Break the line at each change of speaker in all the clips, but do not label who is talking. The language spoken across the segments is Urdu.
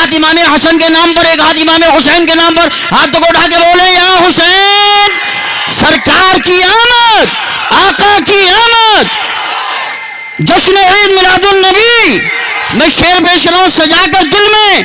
ہاتھ امام حسن کے نام پر، ایک ہاتھ امام حسین کے نام پر، ہاتھوں کو اٹھا کے بولے یا حسین، سرکار کی آمد، آقا کی آمد، جشن عید میلاد النبی۔ میں شعر پیش کر رہا ہوں، سجا کر دل میں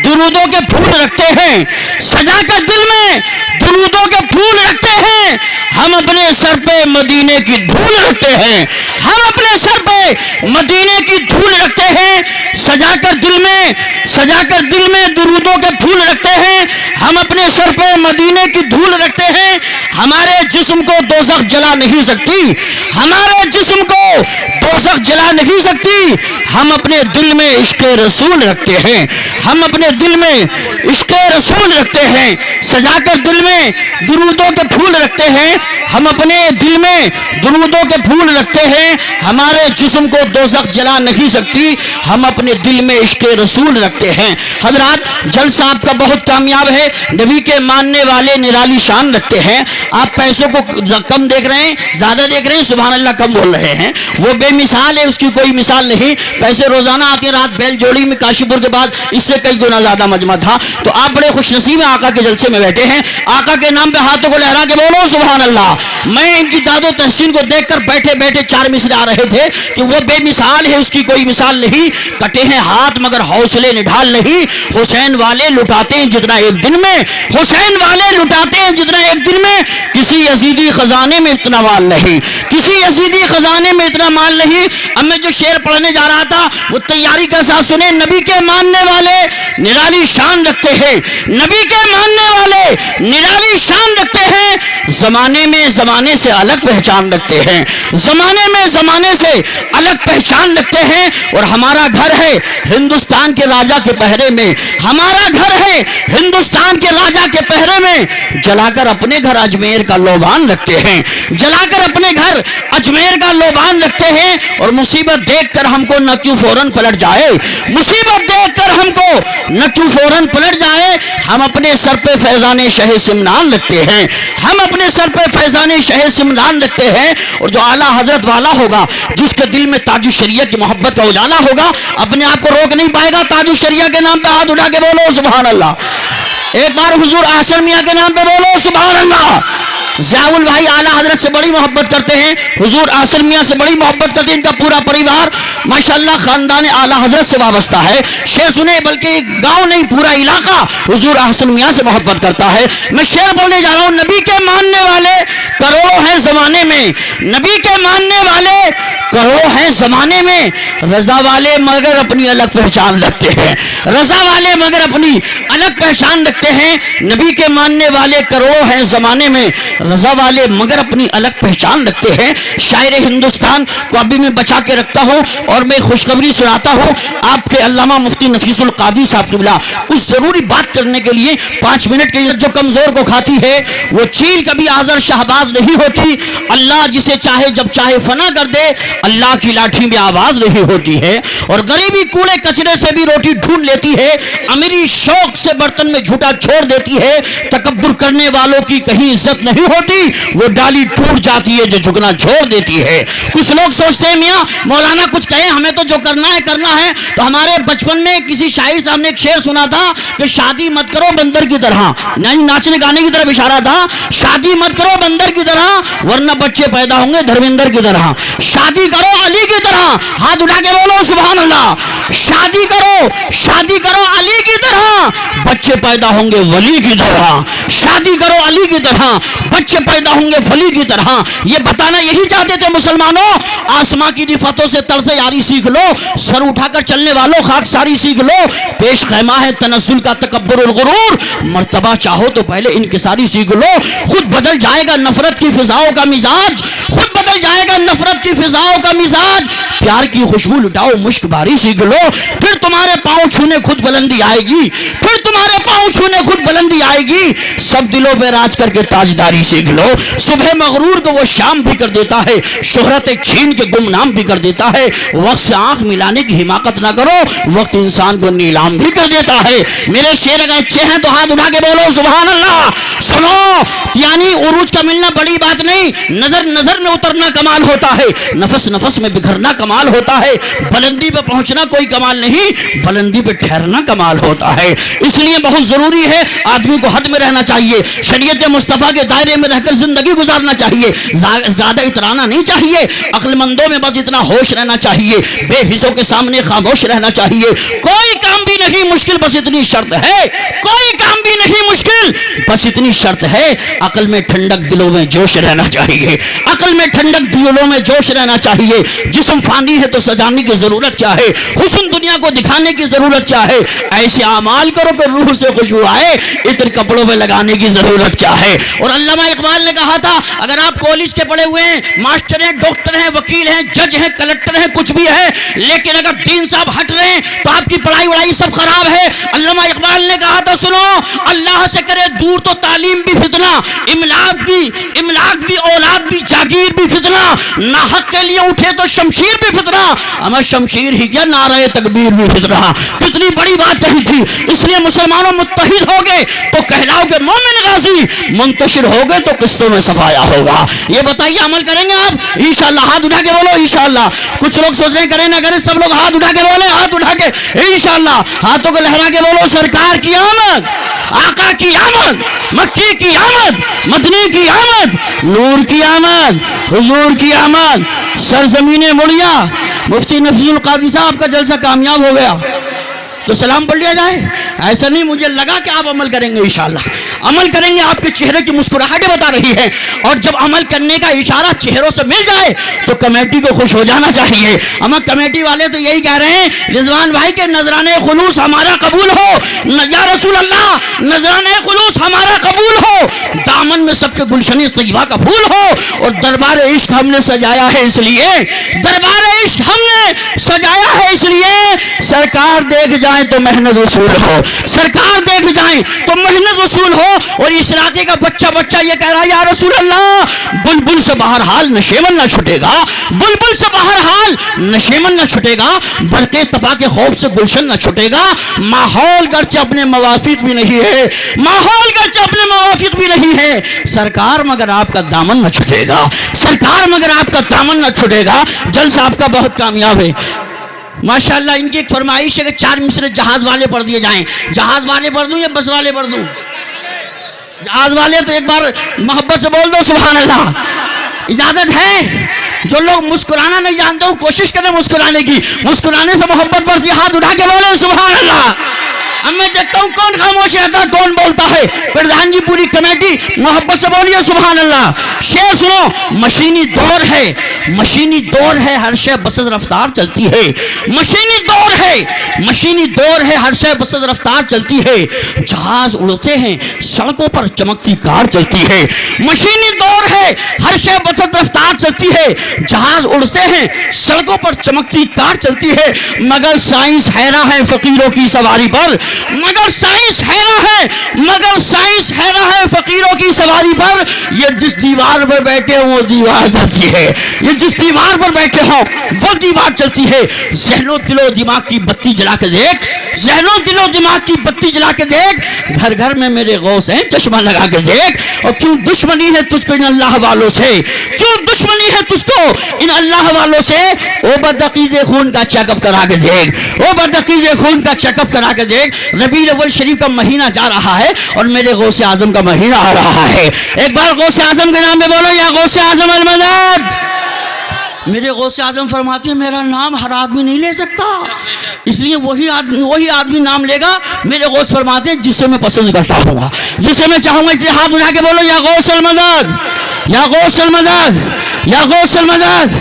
درودوں کے پھول رکھتے ہیں، سجا کر دل میں درودوں کے پھول رکھتے ہیں، ہم اپنے سر پہ مدینے کی دھول رکھتے ہیں، ہم اپنے سر پہ مدینے کی دھول رکھتے ہیں، سجا کر دل میں درودوں کے پھول رکھتے ہیں، ہم اپنے سر پہ مدینے کی دھول رکھتے ہیں۔ ہمارے جسم کو دوزخ جلا نہیں سکتی، ہمارے جسم کو دوزخ جلا نہیں سکتی، ہم اپنے دل میں عشق رسول رکھتے ہیں، ہم اپنے دل میں عشق رسول رکھتے ہیں، سجا کر دل میں درودوں کے پھول رکھتے ہیں، ہم اپنے دل میں درودوں کے پھول رکھتے ہیں، ہمارے جسم کو دوزخ جلا نہیں سکتی، ہم اپنے دل میں عشق رسول رکھتے ہیں۔ حضرات، جلسہ آپ کا بہت کامیاب ہے، نبی کے ماننے والے نرالی شان رکھتے ہیں۔ آپ پیسوں کو کم دیکھ رہے ہیں، زیادہ دیکھ رہے ہیں، سبحان اللہ کم بول رہے ہیں، وہ بے مثال ہے، اس کی کوئی مثال نہیں۔ پیسے روزانہ آتے ہیں، رات بیل جوڑی میں کاشی پور کے بعد اس سے کئی گنا زیادہ مجمع تھا، تو آپ بڑے خوش نصیب ہیں، آقا کے جلسے میں بیٹھے ہیں۔ آقا کے نام پہ ہاتھوں کو لہرا کے بولو سبحان اللہ۔ میں ان کی داد و تحسین کو دیکھ کر بیٹھے بیٹھے چار مصرے آ رہے تھے کہ وہ بے مثال ہے، اس کی کوئی مثال نہیں، کٹے ہیں ہاتھ مگر حوصلے نڈھال نہیں، حسین والے لٹاتے ہیں جتنا ایک دن میں، حسین والے لٹاتے ہیں جتنا ایک دن میں، کسی یزیدی خزانے میں اتنا مال نہیں، کسی یزیدی خزانے میں اتنا مال نہیں۔ اب میں جو شعر پڑھنے جا رہا تھا وہ تیاری کا ساتھ سنیں۔ نبی کے ماننے والے نرالی شان رکھتے ہیں، نبی کے ماننے والے نرالی شان رکھتے ہیں، زمانے میں زمانے سے الگ پہچان رکھتے ہیں، زمانے میں زمانے سے الگ پہچان رکھتے ہیں۔ اور ہمارا گھر ہے ہندوستان کے راجا کے پہرے میں، ہمارا گھر ہے ہندوستان کے راجا کے پہرے میں، جلا کر اپنے گھر اجمیر کا لوبان رکھتے ہیں، جلا کر اپنے گھر اجمیر کا لوبان رکھتے ہیں۔ اور مصیبت دیکھ کر ہم کو نہ کیوں فوراً پلٹ جائے، مصیبت دیکھ کر ہم کو نہ کیوں فوراً پلٹ جائے، ہم اپنے سر پہ فیضان شہ سمنان رکھتے ہیں، ہم اپنے سر پہ فیضان شہ سمنان رکھتے ہیں۔ اور جو اعلیٰ حضرت والا ہوگا، جس کے دل میں تاج الشریعہ کی محبت کا اجالا ہوگا، اپنے آپ کو روک نہیں پائے گا۔ تاج الشریعہ کے نام پہ ہاتھ اٹھا کے بولو سبحان اللہ، ایک بار حضور احسن میاں کے نام پہ بولو سبحان اللہ۔ ضیاء البھائی اعلیٰ حضرت سے بڑی محبت کرتے ہیں، حضور احسن میاں سے بڑی محبت کرتے ہیں، ان کا پورا پریوار ماشاءاللہ خاندان اعلیٰ حضرت سے وابستہ ہے۔ شعر سنے، بلکہ گاؤں نہیں پورا علاقہ حضور احسن میاں سے محبت کرتا ہے۔ میں شعر بولنے جا رہا ہوں، نبی کے ماننے والے کروڑوں ہیں زمانے میں، نبی کے ماننے والے کروڑوں ہیں زمانے میں، رضا والے مگر اپنی الگ پہچان رکھتے ہیں، رضا والے مگر اپنی الگ پہچان رکھتے ہیں۔ نبی کے ماننے والے کروڑوں ہیں زمانے میں، رضا والے مگر اپنی الگ پہچان رکھتے ہیں۔ شاعر ہندوستان کو ابھی میں بچا کے رکھتا ہوں اور میں خوشخبری سناتا ہوں آپ کے علامہ مفتی نفیس القادری صاحب قبلہ کچھ ضروری بات کرنے کے لیے 5 منٹ کے لیے۔ جو کمزور کو کھاتی ہے وہ چیل کبھی آزر شہباز نہیں ہوتی، اللہ جسے چاہے جب چاہے فنا کر دے، اللہ کی لاٹھی میں آواز نہیں ہوتی ہے۔ اور غریبی کوڑے کچرے سے بھی روٹی ڈھونڈ لیتی ہے، امیری شوق سے برتن میں جھوٹا چھوڑ دیتی ہے، تکبر کرنے والوں کی کہیں عزت نہیں ہوتی، وہ ڈالی ٹوٹ جاتی ہے جو جھکنا چھوڑ دیتی ہے۔ کچھ لوگ سوچتے ہیں میاں مولانا کچھ کہے، ہمیں تو جو کرنا ہے کرنا ہے۔ تو ہمارے بچپن میں کسی شاعر صاحب نے ایک شعر سنا تھا کہ شادی مت کرو بندر کی طرح، نہیں ناچنے گانے کی طرف اشارہ تھا، شادی مت کرو بندر کی طرح ورنہ بچے پیدا ہوں گے دھرمیندر کی طرح، شادی کرو علی کی طرح، ہاتھ اٹھا کے بولو سبحان اللہ، شادی کرو علی کی طرح بچے پیدا ہوں گے ولی کی طرح، شادی کرو علی کی طرح بچے پیدا ہوں گے ولی کی طرح۔ یہ بتانا یہی چاہتے تھے مسلمانوں، آسماں کی رفتوں سے طرز یاری سیکھ لو، سر اٹھا کر چلنے والوں خاک ساری سیکھ لو، پیش خیمہ ہے تنزل کا تکبر اور غرور، مرتبہ چاہو تو پہلے انکساری سیکھ لو، خود بدل جائے گا نفرت کی فضاؤں کا مزاج، خود بدل جائے گا نفرت کی فضاؤں کا مزاج، پیار کی خوشبو لٹاؤ مشک باری سیکھ لو، پھر تمہارے پاؤں چھونے خود بلندی آئے گی، پھر تمہارے پاؤں چھونے خود بلندی آئے گی، سب دلوں پہ راج کر کے تاجداری سیکھ لو، صبح مغرور کو وہ شام بھی کر دیتا ہے، شہرت چھین کے گمنام بھی کر دیتا ہے، وقت سے آنکھ ملانے کی حماقت نہ کرو، وقت انسان کو نیلام بھی کر دیتا ہے۔ میرے شعر اگر اچھے ہیں تو ہاتھ اٹھا کے بولو سبحان اللہ۔ سنو، یعنی عروج کا ملنا بڑی بات نہیں، نظر میں اترنا کمال ہوتا ہے، نفس نفس میں بکھرنا کمال ہوتا ہے، بلندی پہ پہنچنا کوئی کمال نہیں، بلندی پہ ٹھہرنا کمال ہوتا ہے۔ اس لیے بہت ضروری ہے آدمی کو حد میں رہنا چاہیے، شریعت مصطفیٰ کے دائرے میں رہ کر زندگی گزارنا چاہیے، زیادہ اترانا نہیں چاہیے، عقل مندوں میں بس اتنا ہوش رہنا چاہیے، بے حسوں کے سامنے خاموش رہنا چاہیے۔ کوئی کام بھی نہیں مشکل، بس اتنی شرط ہے، کوئی کام بھی نہیں مشکل، بس اتنی شرط ہے، عقل میں ٹھنڈک دلوں میں جوش رہنا چاہیے، عقل میں ٹھنڈک دلوں میں جوش رہنا چاہیے۔ جسم فانی ہے تو سجانے کی ضرورت کیا ہے، حسن دنیا کو دکھانے کی ضرورت کیا ہے، ایسے اعمال کرو کہ روح سے خوشبو آئے، عطر کپڑوں میں لگانے کی ضرورت کیا ہے۔ اور علامہ اقبال نے کہا تھا اگر آپ کالج کے پڑھے ہوئے ہیں، ماسٹر ہیں، ڈاکٹر ہیں، وکیل ہیں، جج ہیں، کلکٹر ہیں، کچھ بھی ہے، لیکن اگر دین صاحب ہٹ رہے ہیں تو آپ کی پڑھائی وڑائی سب خراب ہے۔ علامہ اقبال نے کہا تھا سنو، اللہ سے کرے دور تو تعلیم بھی فتنہ، املاک بھی، اولاد بھی، جاگیر بھی فتنہ، ناحق کے لیے اٹھے تو شمشیر بھی فتنہ، اما شمشیر ہی کیا نعرہ تکبیر بھی فتنہ۔ کتنی بڑی بات کہی تھی۔ اس لیے مسلمانوں متحد ہو گئے تو کہلاؤ گے مومن غازی، منتشر ہو گئے تو قسطوں میں صفایا ہوگا۔ یہ بتائیے عمل کریں گے آپ انشاءاللہ؟ ہاتھ اٹھا کے بولو انشاءاللہ۔ کچھ لوگ سوچ رہے ہیں کریں نہ کریں، سب لوگ ہاتھ اٹھا کے بولیں، ہاتھ اٹھا کے انشاءاللہ، ہاتھوں کو لہرا کے بولو سرکار کی آمد، آقا کی آمد، مکی کی آمد، مدنی کی آمد، نور کی آمد، حضور کی آمد۔ سرزمین مڑیا مفتی نفیس القادری صاحب کا جلسہ کامیاب ہو گیا تو سلام پڑھ لیا جائے؟ ایسا نہیں، مجھے لگا کہ آپ عمل کریں گے انشاءاللہ، عمل کریں گے۔ آپ کے چہرے کی مسکراہٹیں بتا رہی ہے، اور جب عمل کرنے کا اشارہ چہروں سے مل جائے تو کمیٹی کو خوش ہو جانا چاہیے۔ اما کمیٹی والے تو یہی کہہ رہے ہیں رضوان بھائی کے نذرانے خلوص ہمارا قبول ہو، یا رسول اللہ نذرانے خلوص ہمارا قبول ہو، دامن میں سب کے گلشن طیبہ کا پھول ہو، اور دربار عشق ہم نے سجایا ہے اس لیے، دربار عشق ہم نے سجایا ہے اس لیے، سرکار دیکھ جائیں تو محنت وصول ہو، سرکار دیکھ جائیں تو محنت وصول ہو۔ اور اس علاقے کا بچہ یہ کہہ رہا ہے یا رسول اللہ بلبل سے بہرحال نشیمن نہ چھٹے گا، بلبل سے بہرحال نشیمن نہ چھٹے گا، برقے تباہ کے خوف سے گلشن نہ چھٹے گا، ماحول گرچہ اپنے موافق بھی نہیں ہے، ماحول گرچہ اپنے موافق بھی نہیں ہے، سرکار مگر آپ کا دامن نہ چھٹے گا، سرکار مگر آپ کا دامن نہ چھٹے گا۔ جلسہ آپ کا بہت کامیاب ہے ماشاءاللہ۔ ان کی ایک فرمائش ہے کہ 4 مصرے جہاز والے پڑھ دیے جائیں۔ جہاز والے پڑھ دوں یا بس والے پڑھ دوں؟ جہاز والے تو ایک بار محبت سے بول دو سبحان اللہ۔ اجازت ہے؟ جو لوگ مسکرانا نہیں جانتے ہو کوشش کریں مسکرانے کی، مسکرانے سے محبت بڑھتی ہے، ہاتھ اٹھا کے بولے سبحان اللہ۔ اب میں دیکھتا ہوں کون خاموش رہتا ہے، کون بولتا ہے۔ پردھان جی پوری کمیٹی محبت سے بولیے سبحان اللہ۔ شعر سنو، مشینی دور ہے، مشینی دور ہے، ہر شے بسز رفتار چلتی ہے، مشینی دور ہے، مشینی دور ہے، ہر شے بسز رفتار چلتی ہے، جہاز اڑتے ہیں سڑکوں پر چمکتی کار چلتی ہے، مشینی دور ہے، ہر شے بسز رفتار چلتی ہے، جہاز اڑتے ہیں سڑکوں پر چمکتی کار چلتی ہے، مگر سائنس حیران ہے فقیروں کی سواری پر، مگر سائنس حیران ہے، مگر سائنس حیران ہے فقیروں کی سواری پر۔ یہ جس دیوار پر بیٹھے ہوں وہ دیوار چلتی ہے، یہ جس دیوار پر بیٹھے ہوں وہ دیوار چلتی ہے۔ ذہن و دل و دماغ کی بتی جلا کے دیکھ، ذہن و دل و دماغ کی بتی جلا کے دیکھ، گھر گھر میں میرے غوث ہیں چشمہ لگا کے دیکھ۔ اور کیوں دشمنی ہے تجھ کو ان اللہ والوں سے، کیوں دشمنی ہے تجھ کو ان اللہ والوں سے؟ او بدعقیق خون کا چیک اپ کرا کے دیکھ، او بدعقیق خون کا چیک اپ کرا کے دیکھ۔ ربیع الاول شریف کا مہینہ جا رہا ہے اور میرے غوث اعظم کا مہینہ آ رہا ہے۔ ایک بار غوث اعظم کے نام پہ بولو یا غوث اعظم المدد۔ میرے غوث اعظم فرماتے ہیں میرا نام ہر آدمی نہیں لے سکتا، اس لیے وہی آدمی نام لے گا۔ میرے غوث فرماتے ہیں جسے میں پسند کرتا ہوں گا، جسے میں چاہوں گا، اس لیے ہاتھ اٹھا کے بولو یا غوث المدد، یا غوث المدد، یا غوث المدد۔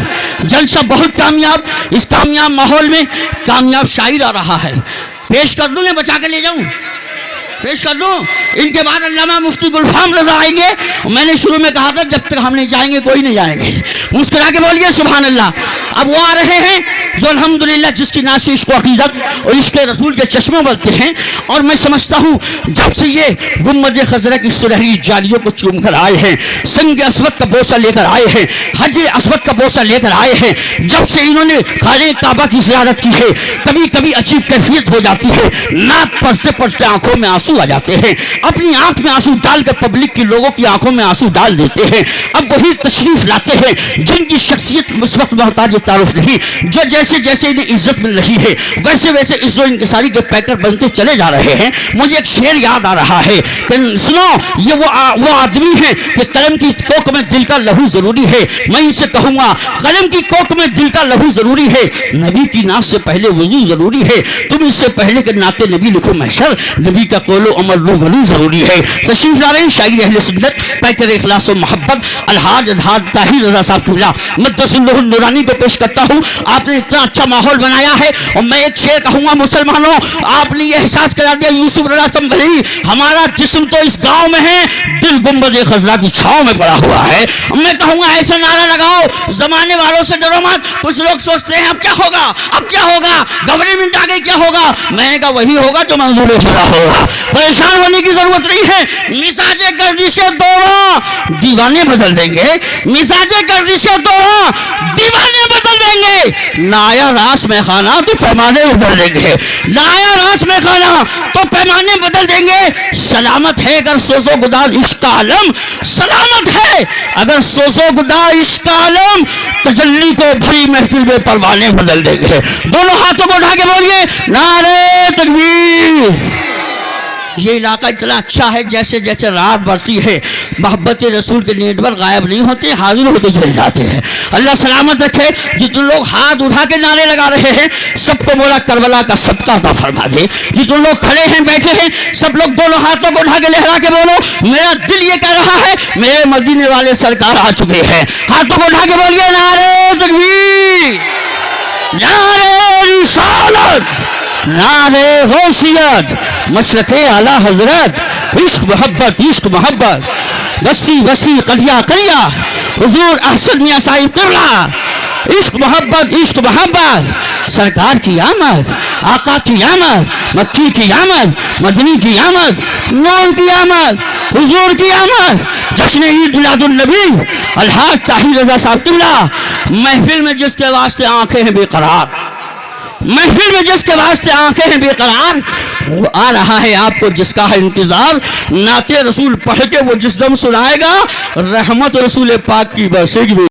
جلسہ بہت کامیاب، اس کامیاب ماحول میں کامیاب شاعر آ رہا ہے، پیش کر دوں یا بچا کے لے جاؤں؟ پیش کر دوں۔ ان کے بعد علامہ مفتی گلفام رضا آئیں گے۔ میں نے شروع میں کہا تھا جب تک ہم نہیں جائیں گے کوئی نہیں جائیں گے، مسکرا کے بولیے سبحان اللہ۔ اب وہ آ رہے ہیں جو الحمدللہ جس کی ناز سے عشق و عقیدت اور عشق رسول کے چشمے بلتے ہیں. اور میں سمجھتا ہوں جب سے یہ گنبد خضرا کی سنہری جالیوں کو چوم کر آئے ہیں, سنگ اسود کا بوسہ لے کر آئے ہیں, حج اسود کا بوسہ لے کر آئے ہیں, جب سے انہوں نے خانہ کعبہ کی زیارت کی ہے, کبھی کبھی عجیب کیفیت ہو جاتی ہے, نعت پڑھتے پڑھتے آنکھوں میں آنسو آ جاتے ہیں, اپنی آنکھ میں آنسو ڈال کر پبلک کی لوگوں کی آنکھوں میں آنسو ڈال دیتے ہیں. اب وہی تشریف لاتے ہیں جن کی شخصیت اس وقت محتاج تعارف نہیں, جو جیسے جیسے انہیں عزت مل رہی ہے ویسے ویسے عزت و انکساری کے پیکر بنتے چلے جا رہے ہیں. مجھے ایک شعر یاد آ رہا ہے کہ سنو, یہ وہ آدمی ہے کہ قلم کی کوک میں دل کا لہو ضروری ہے. میں ان سے کہوں گا قلم کی کوک میں دل کا لہو ضروری ہے, نبی کی ناز سے پہلے وضو ضروری ہے. تم اس سے پہلے کہ نعت نبی لکھو محشر, نبی کا قول و عمل رو بھلو ضروری ہے. تشریف لا رہے ہیں شاعر اہل سنت پیکر اخلاص و محبت الحاج اظہار طاہر رضا صاحب قبلہ مقدس اللہ النورانی کو پیش کرتا ہوں. آپ نے اتنا اچھا ماحول بنایا ہے, اور میں ایک شعر کہوں گا مسلمانوں, آپ نے یہ احساس کرا دیا یوسف رضا سنبھلی ہمارا جسم تو اس گاؤں میں ہے, دل گنبد خضرا کی چھاؤں میں پڑا ہوا ہے. میں کہوں گا ایسا نعرہ لگاؤ زمانے والوں سے ڈرو مت. کچھ لوگ سوچتے ہیں اب کیا ہوگا, اب کیا ہوگا, گورنمنٹ آگے کیا ہوگا. میں نے کہا وہی ہوگا جو منظور خدا ہوگا. پریشان ہونے کی ضرورت نہیں ہے. مزاج گردش دوران دیوانے بدل دیں گے, مزاج گردش دوران دیوانے بدل دیں گے. لایا راس میں خانہ تو پیمانے بدل دیں گے, لایا راس میں خانہ تو پیمانے بدل دیں گے. سلامت ہے اگر سوز و گداز عشق کا عالم, سلامت ہے اگر سوز و گداز عشق کا عالم, تجلی کو بھری محفل میں پروانے بدل دیں گے. دونوں ہاتھوں کو اٹھا کے بولیے نعرہ تکبیر. یہ علاقہ اتنا اچھا ہے, جیسے جیسے رات بڑھتی ہے محبت رسول کے نیٹ ورک غائب نہیں ہوتے, حاضر ہوتے چلے جاتے ہیں. اللہ سلامت رکھے. جتنے لوگ ہاتھ اٹھا کے نعرے لگا رہے ہیں سب کو مولا کربلا کا صدقہ عطا فرما دے. جتنے لوگ کھڑے ہیں بیٹھے ہیں سب لوگ دونوں ہاتھوں کو اٹھا کے لہرا کے بولو میرا دل یہ کہہ رہا ہے میرے مدینے والے سرکار آ چکے ہیں. ہاتھوں کو اٹھا کے بولیے نعرہ تکبیر, نعرہ رسالت, نعرہ غوثیت, مشرق اعلی حضرت, عشق محبت عشق محبت, بستی بستی قریہ قریہ, حضور احسن میاں صاحب قبلہ, عشق محبت عشق محبت. سرکار کی آمد, آقا کی آمد, مکی کی آمد, مدنی کی آمد, نور کی آمد, حضور کی آمد. جشن عید میلاد النبی الحاج طاہر رضا صاحب قبلہ. محفل میں جس کے واسطے آنکھیں ہیں بے قرار, محفل میں جس کے واسطے آنکھیں ہیں بے قرار, وہ آ رہا ہے آپ کو جس کا ہے انتظار. نعت رسول پڑھ کے وہ جس دم سنائے گا رحمت رسول پاک کی برسے گی.